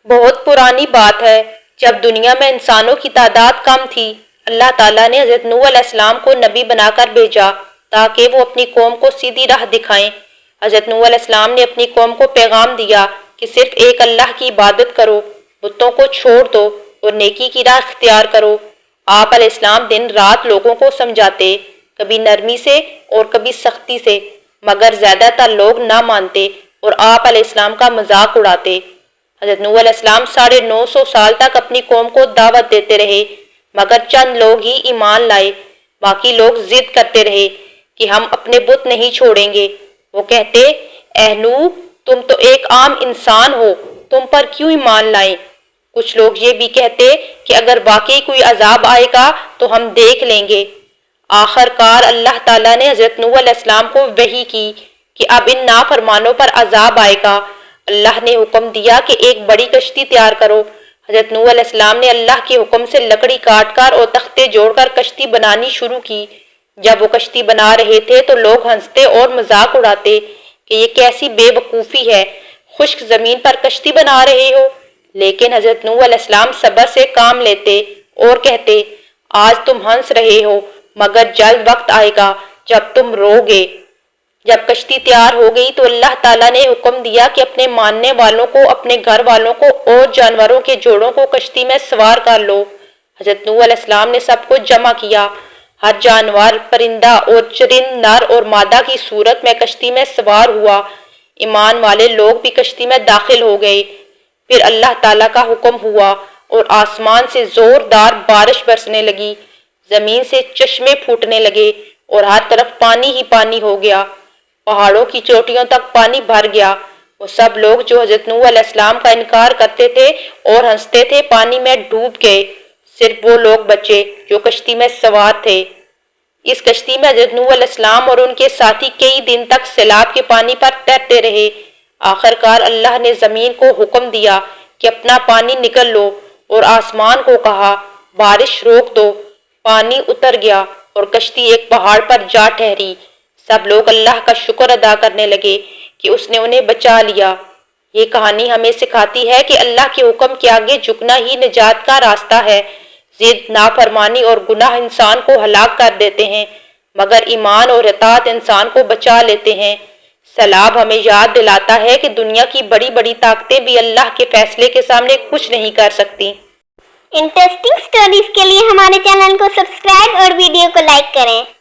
بہت پرانی بات ہے، جب دنیا میں انسانوں کی تعداد کم تھی، اللہ تعالیٰ نے حضرت نوح علیہ السلام کو نبی بنا کر بھیجا تاکہ وہ اپنی قوم کو سیدھی راہ دکھائیں۔ حضرت نوح علیہ السلام نے اپنی قوم کو پیغام دیا کہ صرف ایک اللہ کی عبادت کرو، بتوں کو چھوڑ دو اور نیکی کی راہ اختیار کرو۔ آپ علیہ السلام دن رات لوگوں کو سمجھاتے، کبھی نرمی سے اور کبھی سختی سے، مگر زیادہ تر لوگ نہ مانتے اور آپ علیہ السلام کا مذاق اڑاتے۔ حضرت نوح علیہ السلام 950 سال تک اپنی قوم کو دعوت دیتے رہے، مگر چند لوگ ہی ایمان لائے۔ باقی لوگ ضد کرتے رہے کہ ہم اپنے بت نہیں چھوڑیں گے۔ وہ کہتے، اے نوح، تم تو ایک عام انسان ہو، تم پر کیوں ایمان لائیں؟ کچھ لوگ یہ بھی کہتے کہ اگر واقعی کوئی عذاب آئے گا تو ہم دیکھ لیں گے۔ آخر کار اللہ تعالیٰ نے حضرت نوح علیہ السلام کو وحی کی کہ اب ان نافرمانوں پر عذاب آئے گا۔ اللہ نے حکم دیا کہ ایک بڑی کشتی تیار کرو۔ حضرت نوح علیہ السلام نے اللہ کے حکم سے لکڑی کاٹ کر اور تختے جوڑ کر کشتی بنانی شروع کی۔ جب وہ کشتی بنا رہے تھے تو لوگ ہنستے اور مذاق اڑاتے کہ یہ کیسی بے وقوفی ہے، خشک زمین پر کشتی بنا رہے ہو۔ لیکن حضرت نوح علیہ السلام صبر سے کام لیتے اور کہتے، آج تم ہنس رہے ہو، مگر جلد وقت آئے گا جب تم رو گے۔ جب کشتی تیار ہو گئی تو اللہ تعالیٰ نے حکم دیا کہ اپنے ماننے والوں کو، اپنے گھر والوں کو اور جانوروں کے جوڑوں کو کشتی میں سوار کر لو۔ حضرت نوح علیہ السلام نے سب کو جمع کیا۔ ہر جانور، پرندہ اور چرند، نر اور مادہ کی صورت میں کشتی میں سوار ہوا۔ ایمان والے لوگ بھی کشتی میں داخل ہو گئے۔ پھر اللہ تعالیٰ کا حکم ہوا اور آسمان سے زوردار بارش برسنے لگی، زمین سے چشمے پھوٹنے لگے اور ہر طرف پانی ہی پانی ہو گیا۔ پہاڑوں کی چوٹیوں تک پانی بھر گیا۔ وہ سب لوگ جو حضرت نوح علیہ السلام کا انکار کرتے تھے اور ہنستے تھے، پانی میں ڈوب گئے۔ صرف وہ لوگ بچے جو کشتی میں سوار تھے۔ اس کشتی میں حضرت نوح علیہ السلام اور ان کے ساتھی کئی دن تک سیلاب کے پانی پر تیرتے رہے۔ آخر کار اللہ نے زمین کو حکم دیا کہ اپنا پانی نکل لو اور آسمان کو کہا، بارش روک دو۔ پانی اتر گیا اور کشتی ایک پہاڑ پر جا ٹھہری۔ سب لوگ اللہ کا شکر ادا کرنے لگے کہ اس نے انہیں بچا لیا۔ یہ کہانی ہمیں سکھاتی ہے کہ اللہ کے حکم کے آگے جھکنا ہی نجات کا راستہ ہے۔ ضد، نافرمانی اور گناہ انسان کو ہلاک کر دیتے ہیں، مگر ایمان اور اطاعت انسان کو بچا لیتے ہیں۔ سیلاب ہمیں یاد دلاتا ہے کہ دنیا کی بڑی بڑی طاقتیں بھی اللہ کے فیصلے کے سامنے کچھ نہیں کر سکتی۔ انٹرسٹنگ سٹوریز کے لیے ہمارے چینل کو سبسکرائب اور ویڈیو کو لائک کریں۔